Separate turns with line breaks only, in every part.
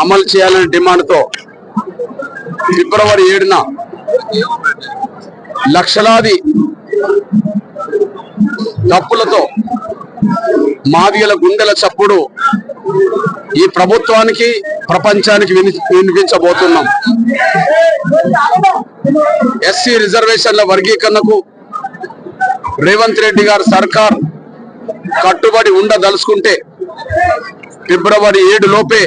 అమలు చేయాలనే డిమాండ్తో ఫిబ్రవరి 7న లక్షలాది డప్పులతో మాదిగల గుండెల చప్పుడు ఈ ప్రభుత్వానికి ప్రపంచానికి వినిపించబోతున్నాం. ఎస్సీ రిజర్వేషన్ల వర్గీకరణకు రేవంత్ రెడ్డి గారి సర్కార్ కట్టుబడి ఉండదలుచుకుంటే ఫిబ్రవరి 7 లోపే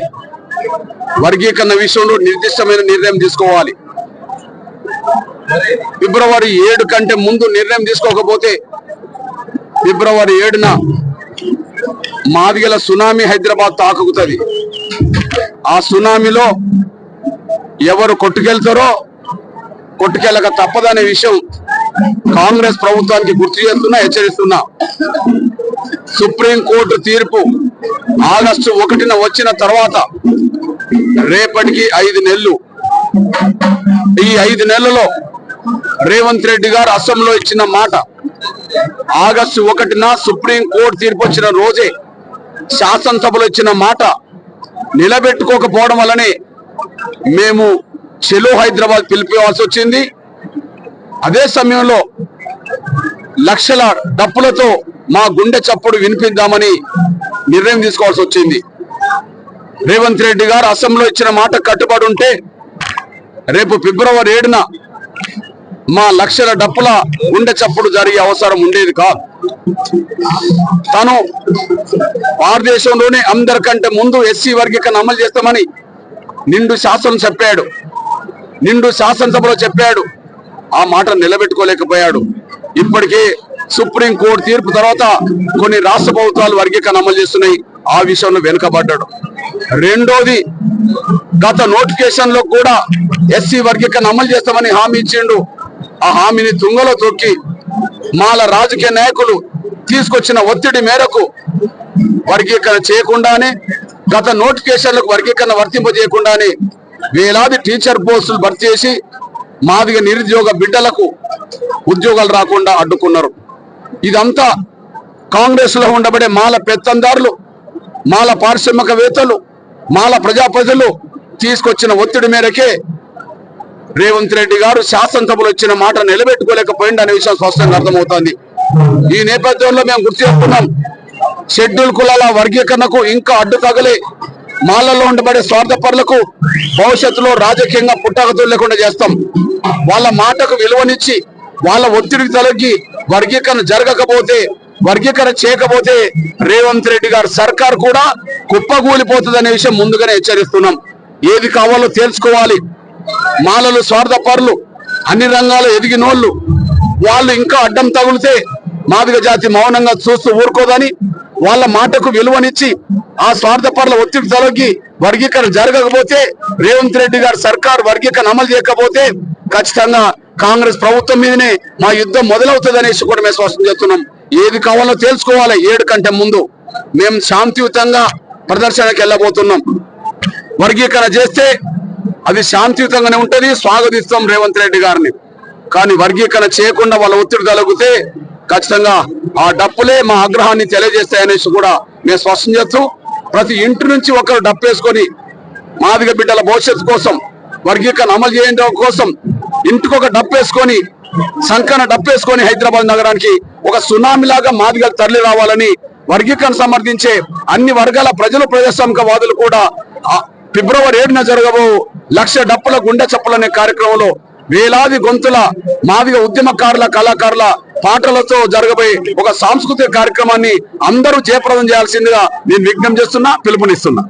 వర్గీకరణ విషయంలో నిర్దిష్టమైన నిర్ణయం తీసుకోవాలి. ఫిబ్రవరి 7 కంటే ముందు నిర్ణయం తీసుకోకపోతే ఫిబ్రవరి 7న మాదిగల సునామీ హైదరాబాద్ తాకుతుంది. ఆ సునామీలో ఎవరు కొట్టుకెళ్తారో కొట్టుకెళ్ళక తప్పదనే విషయం కాంగ్రెస్ ప్రభుత్వానికి గుర్తు చేస్తున్నా, హెచ్చరిస్తున్నా. సుప్రీంకోర్టు తీర్పు ఆగస్టు 1న వచ్చిన తర్వాత రేపటికి 5 నెలలు. ఈ 5 నెలలలో రేవంత్ రెడ్డి గారు అసెంబ్లీలో ఇచ్చిన మాట ఆగస్టు 1న సుప్రీంకోర్టు తీర్పు వచ్చిన రోజే శాసనసభలో ఇచ్చిన మాట నిలబెట్టుకోకపోవడం వల్లనే మేము చెలో హైదరాబాద్ పిలిపివ్వాల్సి వచ్చింది. అదే సమయంలో లక్షల డప్పులతో మా గుండె చప్పుడు వినిపిద్దామని నిర్ణయం తీసుకోవాల్సి వచ్చింది. రేవంత్ రెడ్డి గారు అసెంబ్లీలో ఇచ్చిన మాట కట్టుబడి ఉంటే రేపు ఫిబ్రవరి 7న మా లక్షల డప్పుల గుండె చప్పుడు జరిగే అవసరం ఉండేది కాదు. తను భారతదేశంలోనే అందరికంటే ముందు ఎస్సీ వర్గీకరణ అమలు చేస్తామని నిండు శాసనసభలో చెప్పాడు. ఆ మాట నిలబెట్టుకోలేకపోయాడు. ఇప్పటికే సుప్రీంకోర్టు తీర్పు తర్వాత కొన్ని రాష్ట్ర ప్రభుత్వాలు వర్గీకరణ అమలు చేస్తున్నాయి. ఆ విషయంలో వెనుకబడ్డాడు. రెండోది, గత నోటిఫికేషన్ లో కూడా ఎస్సీ వర్గీకరణ అమలు చేస్తామని హామీ ఇచ్చిండు. ఆ హామీని తుంగలో తొక్కి మాల రాజకీయ నాయకులు తీసుకొచ్చిన ఒత్తిడి మేరకు వర్గీకరణ చేయకుండానే, గత నోటిఫికేషన్లకు వర్గీకరణ వర్తింపజేయకుండానే వేలాది టీచర్ పోస్టులు భర్తీ చేసి మాదిగ నిరుద్యోగ బిడ్డలకు ఉద్యోగాలు రాకుండా అడ్డుకున్నారు. ఇదంతా కాంగ్రెస్ లో ఉండబడే మాల పెత్తందారులు, మాల పారిశ్రామికవేత్తలు, మాల ప్రజాప్రతినిధులు తీసుకొచ్చిన ఒత్తిడి మేరకే రేవంత్ రెడ్డి గారు శాసనసభలో ఇచ్చిన మాట నిలబెట్టుకోలేకపోయింది అనే విషయం స్పష్టంగా అర్థమవుతోంది. ఈ నేపథ్యంలో మేము గుర్తు చేస్తున్నాం, షెడ్యూల్ కులాల వర్గీకరణకు ఇంకా అడ్డు తగిలి మాలలో ఉండబడే స్వార్థపరులకు భవిష్యత్తులో రాజకీయంగా పుట్టగతులు లేకుండా చేస్తాం. వాళ్ళ మాటకు విలువనిచ్చి వాళ్ళ ఒత్తిడికి తొలగి వర్గీకరణ జరగకపోతే, వర్గీకరణ చేయకపోతే రేవంత్ రెడ్డి గారి సర్కార్ కూడా కుప్పగూలిపోతుంది అనే విషయం ముందుగానే హెచ్చరిస్తున్నాం. ఏది కావాలో తెలుసుకోవాలి. మాలలు స్వార్థపరులు, అన్ని రంగాలు ఎదిగినోళ్ళు, వాళ్ళు ఇంకా అడ్డం తగులితే మాదిగ జాతి మౌనంగా చూస్తూ ఊరుకోదని వాళ్ళ మాటకు విలువనిచ్చి ఆ స్వార్థపరుల ఒత్తిడి తొలగి వర్గీకరణ జరగకపోతే, రేవంత్ రెడ్డి గారి సర్కార్ వర్గీకరణ అమలు చేయకపోతే ఖచ్చితంగా కాంగ్రెస్ ప్రభుత్వం మీదనే మా యుద్ధం మొదలవుతుంది అనేసి కూడా మేము స్పష్టం చేస్తున్నాం. ఏది కావాలో తెలుసుకోవాలి. 7 కంటే ముందు మేము శాంతియుతంగా ప్రదర్శనకు వెళ్ళబోతున్నాం. వర్గీకరణ చేస్తే అది శాంతియుతంగానే ఉంటుంది, స్వాగతిస్తాం రేవంత్ రెడ్డి గారిని. కానీ వర్గీకరణ చేయకుండా వాళ్ళ ఒత్తిడి తొలగితే ఖచ్చితంగా ఆ డప్పులే మా ఆగ్రహాన్ని తెలియజేస్తాయనేసి కూడా మేము స్పష్టం చేస్తూ, ప్రతి ఇంటి నుంచి ఒకరు డప్పేసుకొని మాదిగ బిడ్డల భవిష్యత్తు కోసం, వర్గీకరణ అమలు చేయడం కోసం ఇంటికి ఒక డప్పేసుకొని, సంకన డప్పేసుకొని హైదరాబాద్ నగరానికి ఒక సునామీలాగా మాదిగలు తరలి రావాలని వర్గీకరణ సమర్థించే అన్ని వర్గాల ప్రజలు, ప్రజాస్వామికవాదులు కూడా ఫిబ్రవరి 7న జరగబో లక్ష డప్పుల గుండె చప్పులనే కార్యక్రమంలో వేలాది గొంతుల మాదిగ ఉద్యమకారుల, కళాకారుల పాటలతో జరగబోయే ఒక సాంస్కృతిక కార్యక్రమాన్ని అందరూ జయప్రదం చేయాల్సిందిగా నేను విజ్ఞప్తి చేస్తున్నా, పిలుపునిస్తున్నా.